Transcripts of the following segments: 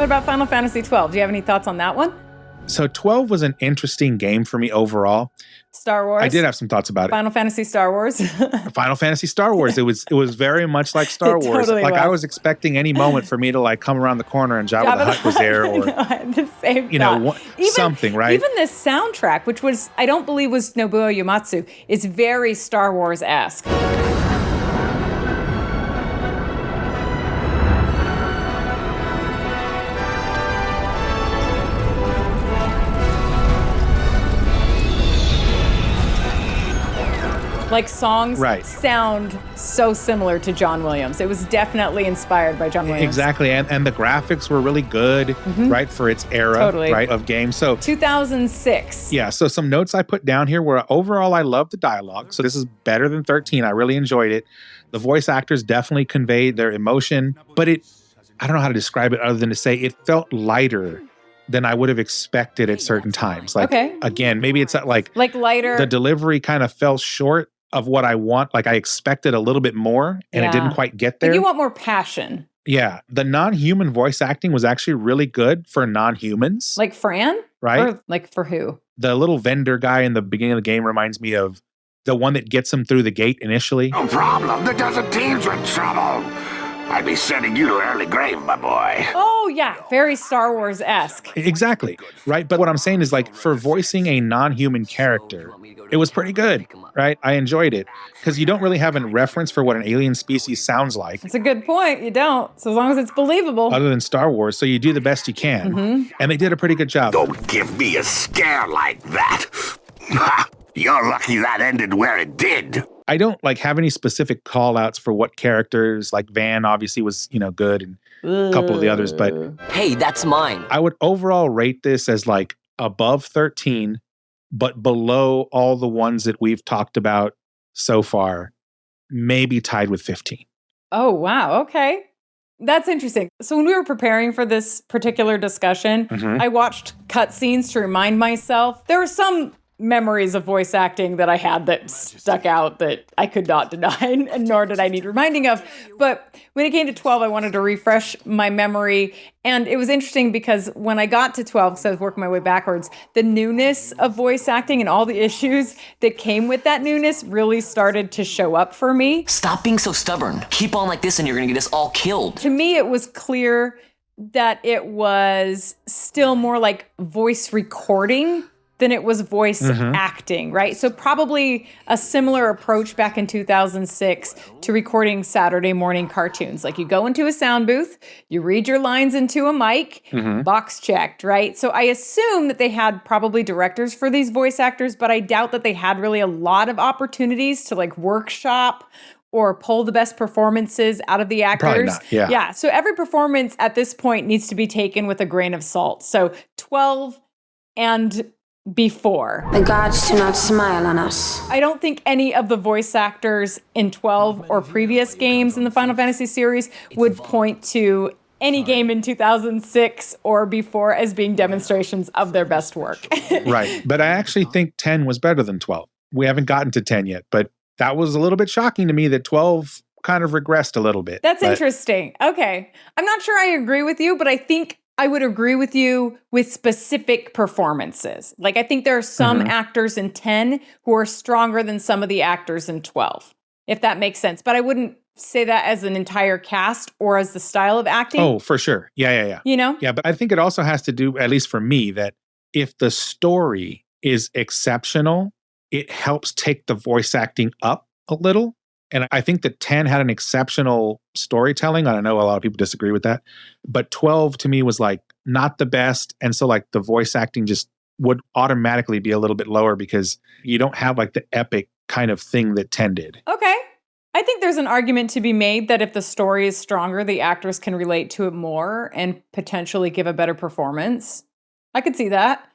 What about Final Fantasy XII? Do you have any thoughts on that one? So 12 was an interesting game for me overall. Star Wars. I did have some thoughts about it. Final Fantasy Star Wars. Final Fantasy Star Wars. It was very much like Star Wars. Totally like was. I was expecting any moment for me to like come around the corner and Jabba the Hutt was there, or the same something, right? Even this soundtrack, which was I don't believe was Nobuo Uematsu, is very Star Wars-esque. Like songs sound so similar to John Williams. It was definitely inspired by John Williams. Exactly, and the graphics were really good, right, for its era, right, of games. So 2006. Yeah, so some notes I put down here were overall I love the dialogue. So this is better than 13. I really enjoyed it. The voice actors definitely conveyed their emotion, but I don't know how to describe it other than to say it felt lighter than I would have expected at certain times. Like, again, maybe it's like lighter. The delivery kind of fell short of what I want. Like I expected a little bit more and it didn't quite get there. But you want more passion. Yeah. The non-human voice acting was actually really good for non-humans. Like Fran? Right? Or like for who? The little vendor guy in the beginning of the game reminds me of the one that gets him through the gate initially. No problem. The desert team's in trouble. I'd be sending you to early grave, my boy. Oh, yeah. Very Star Wars-esque. Exactly. Right? But what I'm saying is like for voicing a non-human character, it was pretty good, right? I enjoyed it because you don't really have a reference for what an alien species sounds like. That's a good point. You don't. So as long as it's believable. Other than Star Wars. So you do the best you can. And they did a pretty good job. Don't give me a scare like that. You're lucky that ended where it did. I don't like have any specific call outs for what characters, like Van obviously was, good, and a couple of the others, but hey, that's mine. I would overall rate this as like above 13, but below all the ones that we've talked about so far, maybe tied with 15. Oh, wow. Okay. That's interesting. So when we were preparing for this particular discussion, I watched cutscenes to remind myself. There were some memories of voice acting that I had that stuck out that I could not deny, and nor did I need reminding of. But when it came to 12, I wanted to refresh my memory. And it was interesting because when I got to 12, because I was working my way backwards, the newness of voice acting and all the issues that came with that newness really started to show up for me. Stop being so stubborn. Keep on like this and you're going to get us all killed. To me, it was clear that it was still more like voice recording than it was voice acting, right? So probably a similar approach back in 2006 to recording Saturday morning cartoons. Like you go into a sound booth, you read your lines into a mic, box checked, right? So I assume that they had probably directors for these voice actors, but I doubt that they had really a lot of opportunities to like workshop or pull the best performances out of the actors. Probably not, Yeah, so every performance at this point needs to be taken with a grain of salt. So 12 and before. The gods do not smile on us. I don't think any of the voice actors in 12 or previous games in the Final Fantasy series would point to any game in 2006 or before as being demonstrations of their best work. Right. But I actually think 10 was better than 12. We haven't gotten to 10 yet, but that was a little bit shocking to me that 12 kind of regressed a little bit. That's interesting. Okay. I'm not sure I agree with you, but I think I would agree with you with specific performances. Like, I think there are some actors in 10 who are stronger than some of the actors in 12, if that makes sense. But I wouldn't say that as an entire cast or as the style of acting. Oh, for sure. Yeah. You know? Yeah, but I think it also has to do, at least for me, that if the story is exceptional, it helps take the voice acting up a little. And I think that 10 had an exceptional storytelling. I know a lot of people disagree with that. But 12 to me was like not the best. And so like the voice acting just would automatically be a little bit lower because you don't have like the epic kind of thing that 10 did. Okay. I think there's an argument to be made that if the story is stronger, the actors can relate to it more and potentially give a better performance. I could see that.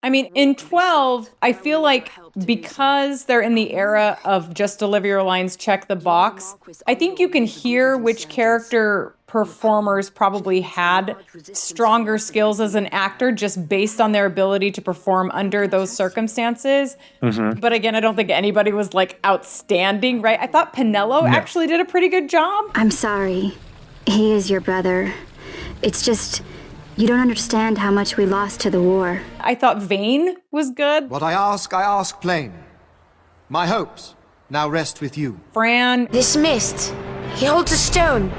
I mean, in 12, I feel like because they're in the era of just deliver your lines, check the box, I think you can hear which character performers probably had stronger skills as an actor just based on their ability to perform under those circumstances. But again, I don't think anybody was like outstanding, right? I thought Pinello actually did a pretty good job. I'm sorry. He is your brother. It's just, You don't understand how much we lost to the war. I thought Vane was good. What I ask plain. My hopes now rest with you. Fran. This mist, he holds a stone.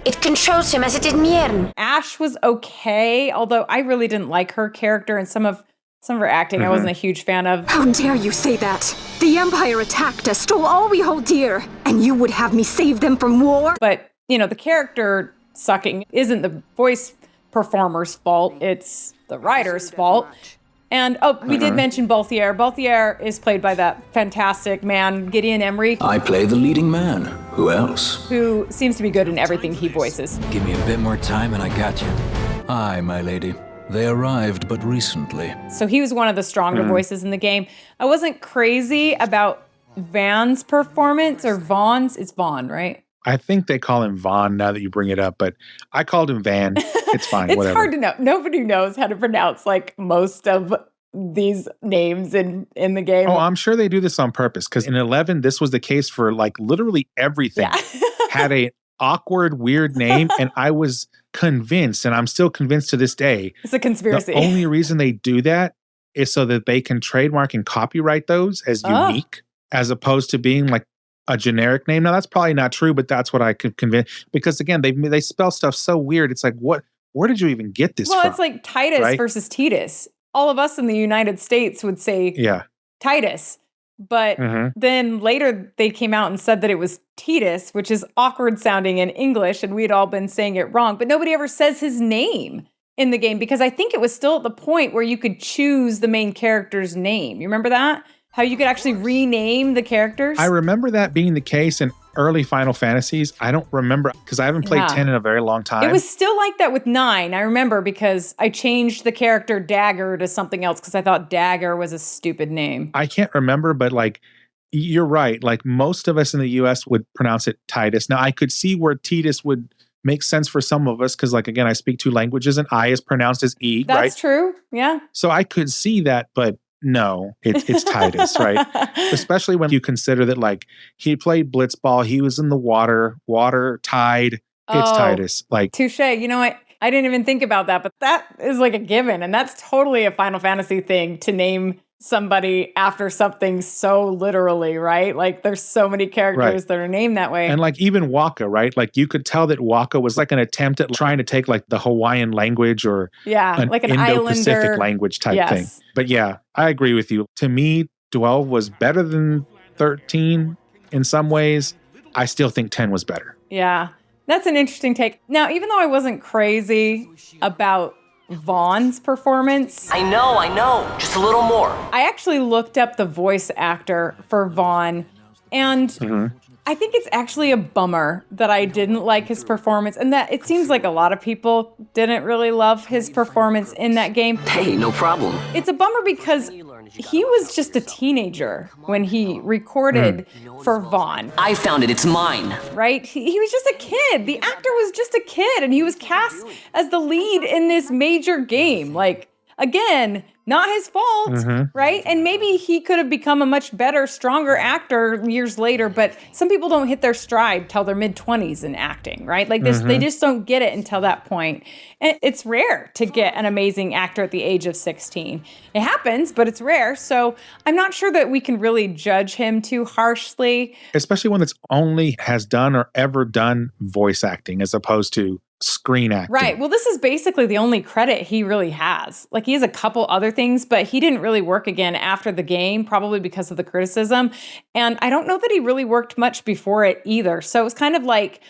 It controls him as it did Mjern. Ash was okay, although I really didn't like her character and some of her acting I wasn't a huge fan of. How dare you say that? The Empire attacked us, stole all we hold dear, and you would have me save them from war? But, the character sucking isn't the voice performer's fault. It's the writer's fault. And, we did mention Balthier. Balthier is played by that fantastic man, Gideon Emery. I play the leading man. Who else? Who seems to be good in everything he voices. Give me a bit more time and I got you. Aye, my lady. They arrived but recently. So he was one of the stronger voices in the game. I wasn't crazy about Van's performance, or Vaughn's. It's Vaughn, right? I think they call him Vaughn now that you bring it up, but I called him Van. It's fine, It's whatever. hard to know. Nobody knows how to pronounce most of these names in the game. Oh, I'm sure they do this on purpose, because in 11, this was the case for literally everything. Had a awkward, weird name, and I was convinced, and I'm still convinced to this day, It's a conspiracy. the only reason they do that is so that they can trademark and copyright those as unique, as opposed to being a generic name. Now, that's probably not true, but that's what I could convince. Because again, they spell stuff so weird. It's where did you even get this from? Well, it's like Titus versus Titus. All of us in the United States would say Titus. But then later they came out and said that it was Titus, which is awkward sounding in English, and we'd all been saying it wrong. But nobody ever says his name in the game, because I think it was still at the point where you could choose the main character's name. You remember that? How you could actually rename the characters? I remember that being the case in early Final Fantasies. I don't remember, because I haven't played 10 in a very long time. It was still like that with 9. I remember, because I changed the character Dagger to something else because I thought Dagger was a stupid name. I can't remember, but you're right. Most of us in the US would pronounce it Titus. Now, I could see where Titus would make sense for some of us, because again, I speak 2 languages and I is pronounced as E, right? That's true. Yeah. So I could see that, but no, it's Titus, right? Especially when you consider that he played Blitzball, he was in the water, tide. It's Titus. Touche. You know what? I didn't even think about that, but that is a given. And that's totally a Final Fantasy thing, to name somebody after something so literally, right? There's so many characters that are named that way. And even Waka, right? You could tell that Waka was an attempt at trying to take the Hawaiian language or an Indo-Pacific islander language type thing. But yeah, I agree with you. To me, 12 was better than 13 in some ways. I still think 10 was better. Yeah, that's an interesting take. Now, even though I wasn't crazy about Vaughn's performance. I know. Just a little more. I actually looked up the voice actor for Vaughn, and I think it's actually a bummer that I didn't like his performance, and that it seems like a lot of people didn't really love his performance in that game. Hey, no problem. It's a bummer because he was just a teenager when he recorded for Vaughn. I found it. It's mine. Right? He was just a kid. The actor was just a kid, and he was cast as the lead in this major game. Again, not his fault, right? And maybe he could have become a much better, stronger actor years later, but some people don't hit their stride till their mid-20s in acting, right? They just don't get it until that point. And it's rare to get an amazing actor at the age of 16. It happens, but it's rare. So I'm not sure that we can really judge him too harshly. Especially when it's only has done or ever done voice acting as opposed to screen acting. Right. Well, this is basically the only credit he really has. He has a couple other things, but he didn't really work again after the game, probably because of the criticism. And I don't know that he really worked much before it either. So it was kind of like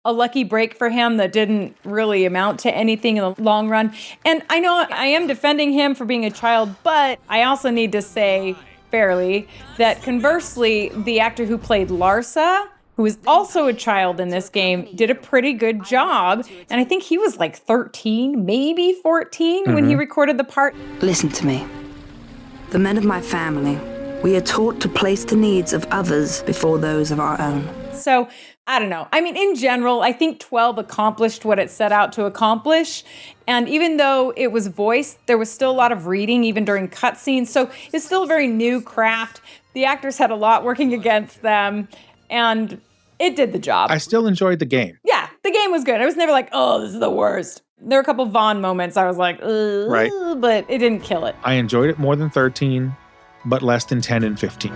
a lucky break for him that didn't really amount to anything in the long run. And I know I am defending him for being a child, but I also need to say fairly that conversely, the actor who played Larsa, who is also a child in this game, did a pretty good job. And I think he was 13, maybe 14 when he recorded the part. Listen to me. The men of my family, we are taught to place the needs of others before those of our own. So, I don't know. I mean, in general, I think 12 accomplished what it set out to accomplish. And even though it was voiced, there was still a lot of reading, even during cutscenes. So it's still a very new craft. The actors had a lot working against them. And it did the job. I still enjoyed the game. Yeah, the game was good. I was never oh, this is the worst. There are a couple Vaan moments I was like, ugh, Right. but it didn't kill it. I enjoyed it more than 13, but less than 10 and 15.